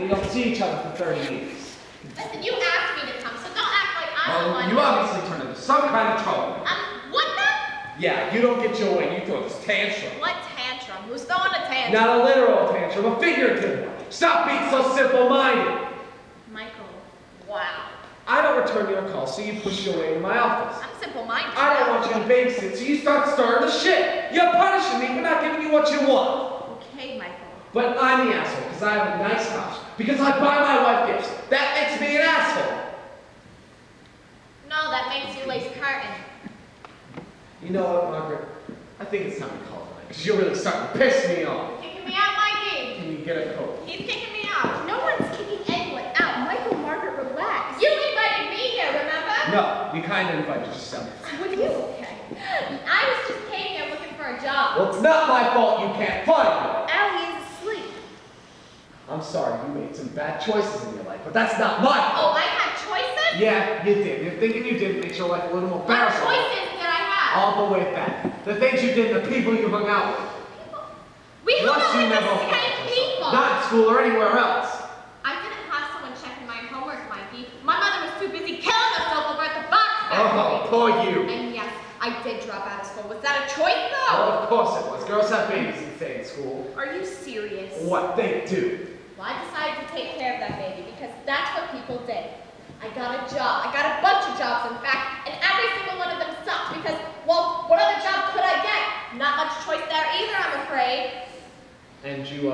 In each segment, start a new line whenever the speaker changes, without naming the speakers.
We don't see each other for 30 years.
Listen, you asked me to come, so don't act like I'm the one.
You obviously turned into some kind of trouble.
What now?
Yeah, you don't get your way, you throw this tantrum.
What tantrum? Who's throwing a tantrum?
Not a literal tantrum, a figurative one. Stop being so simple-minded.
Michael, wow.
I don't return your call, so you push your way into my office.
I'm simple-minded.
I don't want you to babysit, so you start stirring the shit. You're punishing me for not giving you what you want.
Okay, Michael.
But I'm the asshole, because I have a nice house. Because I buy my wife gifts. That makes me an asshole.
No, that makes you lace curtain.
You know what, Margaret? I think it's time to call it, because you're really starting to piss me off.
Kicking me out, Mikey.
Can you get a coat?
He's kicking me out.
No one's kicking anyone out. Michael, Margaret, relax.
You invited me here, remember?
No, you kind of invited yourself.
What are you?
Okay. I was just came here looking for a job.
Well, it's not my fault you can't find me.
Allie is asleep.
I'm sorry, you made some bad choices in your life, but that's not my
Oh,
fault.
I had choices?
Yeah, you did. You're thinking you did makes your life a little more
What
bearable.
choices did I have?
All the way back. The things you did, the people you hung out with.
We hung
Plus,
out
you
with
never
the same people.
Not in school or anywhere else.
I didn't have someone checking my homework, Mikey. My mother was too busy killing herself over at the box factory.
Oh, poor you.
And yes, I did drop out of school. Was that a choice,
Oh,
though?
of course it was. Girls have babies and stay in school.
Are you serious?
What they do.
Well, I decided to take care of that baby because that's what people did. I got a job. I got a bunch of jobs, in fact, and every single one of them sucked because, well, what other job could I get? Not much choice there either, I'm afraid.
And you,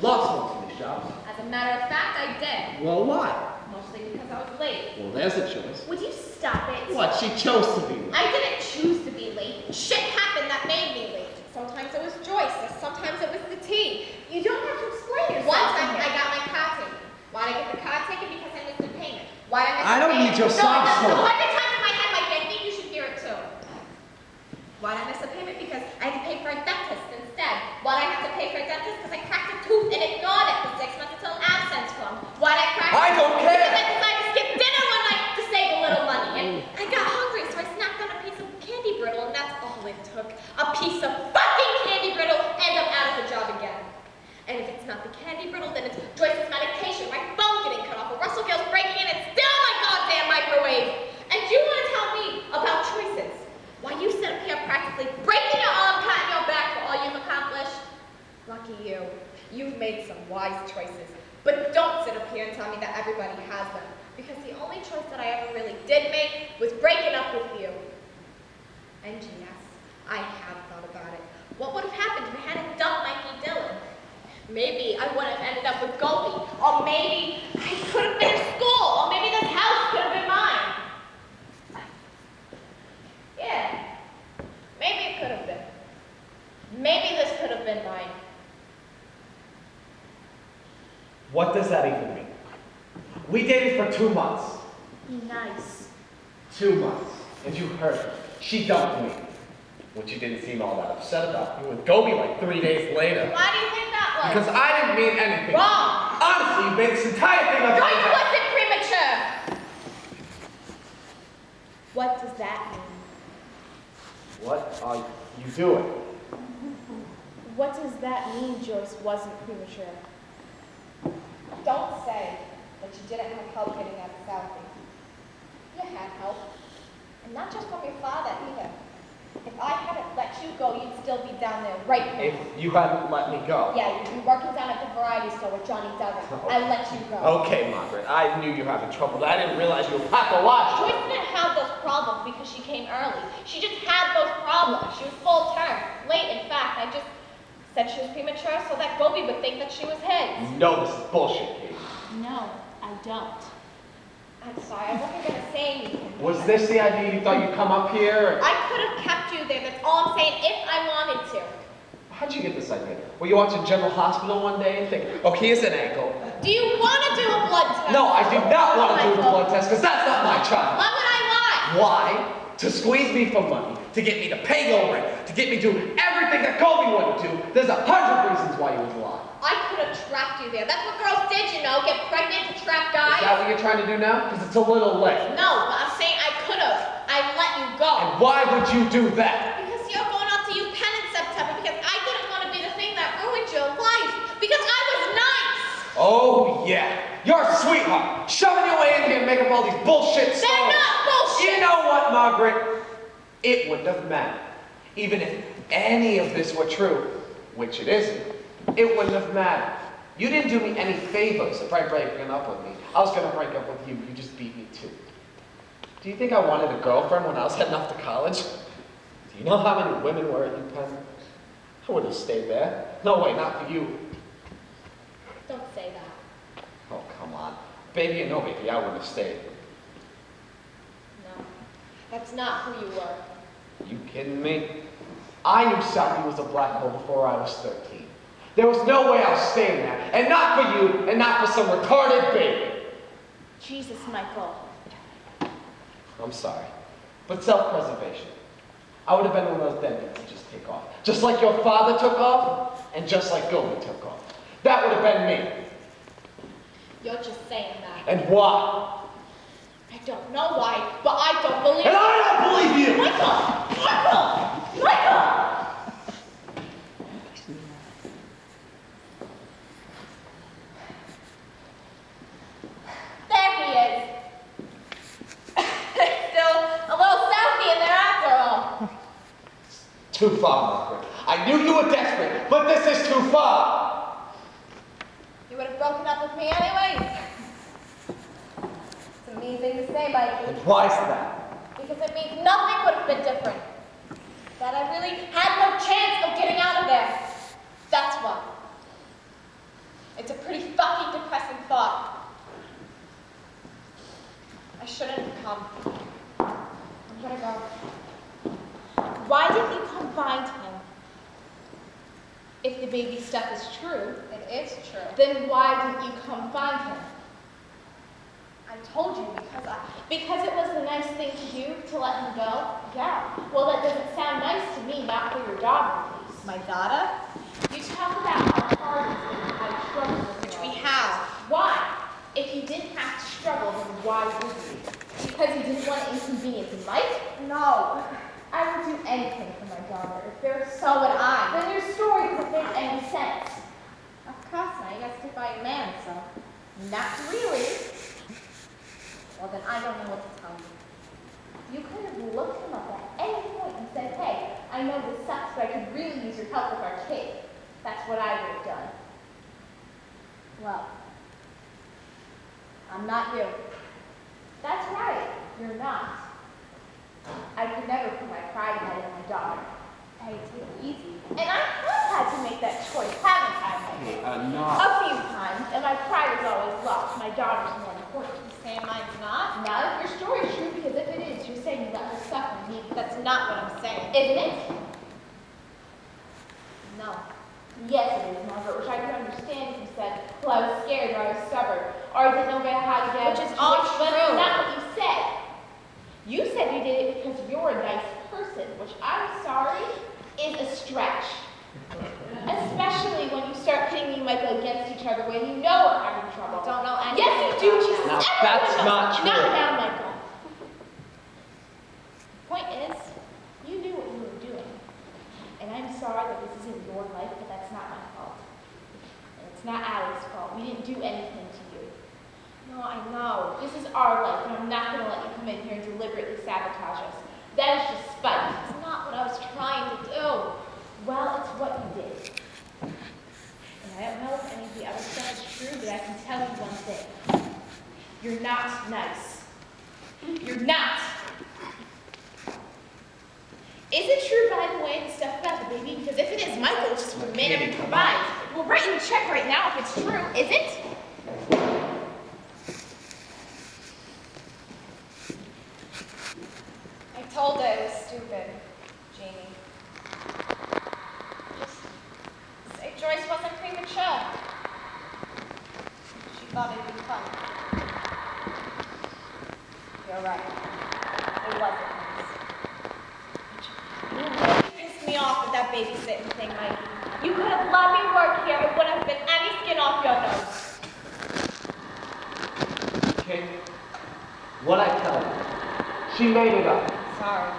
lost most of these jobs.
As a matter of fact, I did.
Well, why?
Mostly because I was late.
Well, there's a choice.
Would you stop it?
What? She chose to be.
I didn't choose to be late. Shit happened that made me late. Sometimes it was Joyce, or sometimes it was the tea.
You don't have to explain yourself.
One
to
time
me.
I got my car taken. Why did I get the car taken? Because I missed the payment. Why did I miss
I
the
don't
payment?
need your
No,
sob
I
story.
100 times in my head, Mikey. I think you should hear it too. Why did I miss the payment? Because I had to pay for a dentist instead. Why did I have to pay for a dentist? Because I cracked a tooth and ignored it for 6 months until an absence formed. Why did I crack
I don't care.
Because I decided to skip dinner one night to save a little money. And I got hungry, so I snacked on a piece of candy brittle, and that's all it took. A piece of fucking candy brittle, and I'm out of the job again. And if it's not the candy brittle, then it's Joyce's medication, my phone getting cut off, or Russell Gill's breaking in and stealing my goddamn microwave. And you want to tell me about choices? Why you sit up here practically breaking your arm, patting your back for all you've accomplished? Lucky you. You've made some wise choices. But don't sit up here and tell me that everybody has them. Because the only choice that I ever really did make was breaking up with you. And yes, I have thought about it. What would have happened if I hadn't dumped Mikey Dillon? Maybe I would have ended up with Goldie. Or maybe I could have been in school. Or maybe this house could have been mine. Yeah, maybe it could have been. Maybe this could have been mine.
What does that even mean? We dated for 2 months.
Be nice.
2 months. And you heard her. She dumped me. Which you didn't seem all that upset about. You would go me like 3 days later.
Why do you think that was?
Because I didn't mean anything.
Wrong.
Honestly, you made this entire thing up.
Joyce wasn't premature. What does that mean?
What are you doing?
What does that mean Joyce wasn't premature?
Don't say that you didn't have help getting out of Southie. You had help. And not just from your father either. If I hadn't let you go, you'd still be down there right now.
If you hadn't let me go.
Yeah, you'd be working down at the variety store with Johnny Duggan.
Oh.
I let you go.
Okay, Margaret, I knew you were having trouble. I didn't realize you were pathological.
Joyce didn't have those problems because she came early. She just had those problems. She was full term. Late, in fact. I just said she was premature so that Gobi would think that she was his.
You know this is bullshit, Kate.
No, I don't.
I'm sorry, I wasn't going to say anything.
Was this the idea you thought you'd come up here?
I could have kept you there. That's all I'm saying, if I wanted to.
How'd you get this idea? Were you watching General Hospital one day and think, oh, here's an ankle?
Do you want to do a blood test?
No, I do not want to do a
Michael.
blood test because that's not my child.
Why would I lie?
Why? To squeeze me for money, to get me to pay your rent, to get me to do everything that Kobe wouldn't do. There's 100 reasons why you would lie.
I could have trapped you there. That's what girls did, you know, get pregnant to trap
Is
guys.
that what you're trying to do now? Because it's a little late.
No, but I'm saying I could have. I let you go.
And why would you do that?
Because you're going out to youth pen in September because I didn't want to be the thing that ruined your life. Because I was nice.
Oh, yeah, you're a sweetheart. Shoving your way in here and making up all these bullshit stories.
They're not bullshit!
You know what, Margaret? It wouldn't have mattered. Even if any of this were true, which it isn't, it wouldn't have mattered. You didn't do me any favors by breaking up with me. I was gonna break up with you. You just beat me too. Do you think I wanted a girlfriend when I was heading off to college? Do you know how many women were at UPenn? I would have stayed there. No way, not for you.
Don't say that.
Oh, come on. Baby or no baby, I would have stayed.
No, that's not who you were.
You kidding me? I knew Saki was a black hole before I was 13. There was no way I was staying there. And not for you, and not for some retarded baby.
Jesus, Michael.
I'm sorry. But self-preservation. I would have been one of those deadbeats to just take off. Just like your father took off, and just like Goldie took off. That would have been me.
You're just saying that.
And why?
I don't know why, but I don't believe
And I don't believe you!
Michael! Michael! Michael! There he is. Still a little sassy in there after all.
Too far, Margaret. I knew you were desperate, but this is too far.
You would have broken up with me anyways. It's a mean thing to say, Mikey.
And why's that?
Because it means nothing would have been different. That I really had no chance of getting out of there. That's why. It's a pretty fucking depressing thought. I shouldn't have come. I'm gonna go.
Why didn't you come find him? If the baby stuff is true,
It is true.
then why didn't you come find him?
I told you
Because it was the nice thing to do to let him go?
yeah.
Well, that doesn't sound nice to me, not for your daughter, at least.
My daughter,
You talk about how hard it is and how you struggle with
which
it
we
all.
have.
Why? If you didn't have to struggle, then why would you? Because you didn't want to inconvenience Mike?
No.
I would do anything for my daughter. If there's
So would I.
then your story doesn't make any sense.
Of course not. You gotta stick by your man, so.
Not really.
Well, then I don't know what to tell you.
You could have looked him up at any point and said, hey, I know this sucks, but I could really use your help with our kid. That's what I would have done.
Well, I'm not you.
That's right. You're not. I could never put my pride ahead of my daughter.
Hey, take it easy.
And I have had to make that choice, haven't I, Maggie?
Enough.
A few times, and my pride is always lost. My daughter's more important.
You saying mine's not?
Not if your story's true, because if it is, you're saying you let her suffer.
That's not what I'm saying.
Isn't it?
No.
Yes, it is, Margaret, which I could understand if you said, well, I was scared or I was stubborn, or I didn't know how to get out of
Which
the
is all
situation. But
true.
that's not what you said. You said you did it because you're a nice person, which I'm sorry is a stretch. Especially when you start pitting me and Michael against each other when you know we're having trouble.
I don't know anything.
Yes, you do, Jesus.
Now,
Everyone
that's
knows.
not true.
Not now, Michael.
Point is,
You knew what you were doing. And I'm sorry that this isn't your life, but that's not my fault. And it's not Allie's fault. We didn't do anything to you.
no, I know.
This is our life, and I'm not going to let you come in here and deliberately sabotage us. That is just spite.
It's not what I was trying to do.
Well, it's what you did. And I don't know if any of the other stuff is true, but I can tell you one thing. You're not nice. You're not. Is it true, by the way, the stuff about the baby? Because if it is, Michael just would man up and provide. We're writing a check right now if it's true. Is it?
I told her it was stupid, Jamie. Just say Joyce wasn't premature. She thought it'd be fun. You're right. It wasn't nice. You really pissed me off with that babysitting thing, Mikey. You could have let me work here. It wouldn't have been any skin off your nose.
Okay? What I tell you, she made it up.
Sorry.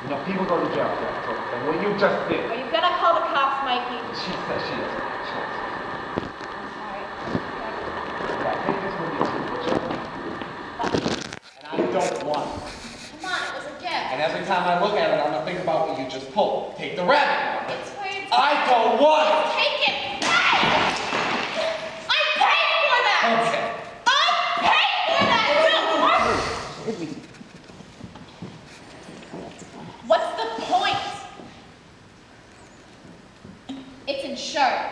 You know, people go to jail for that sort of thing. Well, you just did.
Are you gonna call the cops, Mikey?
She says she doesn't have a choice.
I'm sorry.
time I look at it, I'm gonna think about what you just pulled. Take the rabbit now.
It's for your
I don't want it.
Take it! Hey! I paid for that!
Okay.
I paid for that! What's the point? It's insured.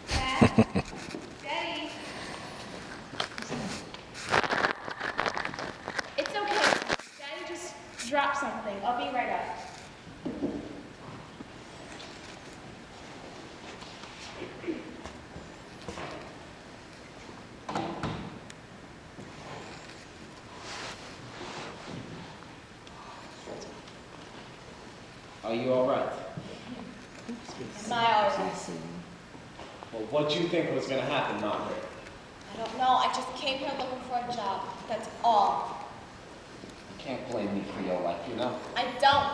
Dad? Daddy? It's okay. Daddy just dropped something. I'll be right up.
Are you all right?
Am I all right?
Well, what do you think was gonna happen, Margaret?
I don't know. I just came here looking for a job. That's all.
You can't blame me for your life, you know?
I don't.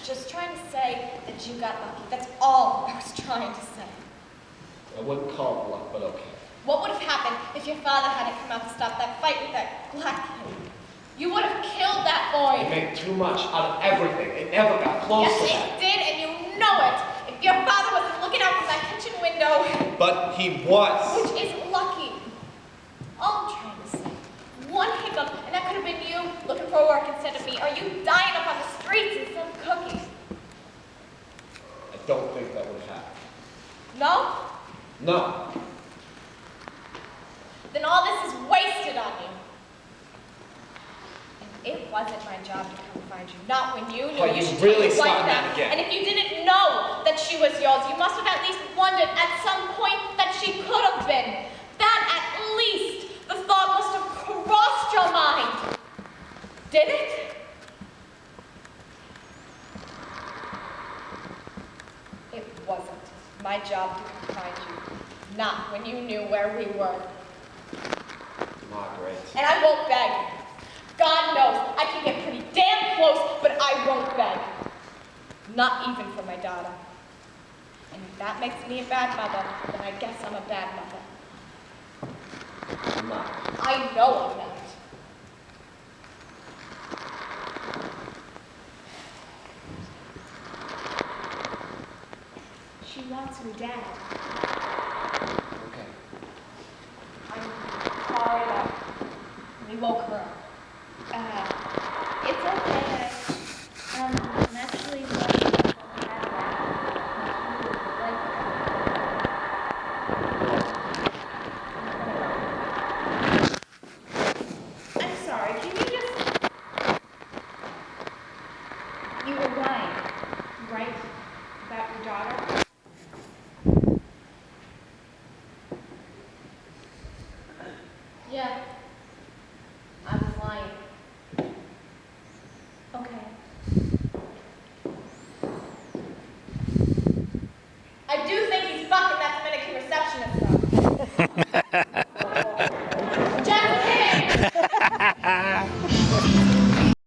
Just trying to say that you got lucky. That's all I was trying to say.
I wouldn't call it luck, but okay.
What would have happened if your father hadn't come out to stop that fight with that black kid? You would have killed that boy.
You made too much out of everything. It never got close to
Yes,
that.
it did, and you know it. If your father wasn't looking out from that kitchen window,
But he was.
which is lucky. All I'm trying to say, one hiccup, and that could have been you looking for work instead of me, or you dying up on the streets instead of cookies.
I don't think that would have happened.
No?
No.
Then all this is wasted on you. And it wasn't my job to come find you. Not when you knew
Oh,
you
you
should
really
take your wife
starting that
back.
again.
And if you didn't know that she was yours, you must have at least wondered at some point that she could have been. That at least the thought must have crossed your mind. Did it? It wasn't my job to come find you. Not when you knew where we were.
Margaret.
And I won't beg. God knows I can get pretty damn close, but I won't beg. Not even for my daughter. And if that makes me a bad mother, then I guess I'm a bad mother.
I'm not.
I know I'm not.
She wants her dad.
Okay.
I'm sorry that we woke her up.
It's okay. I'm actually lucky to have that. I'm sorry, can you just... You were lying, right? About your daughter?
Yeah. I was lying.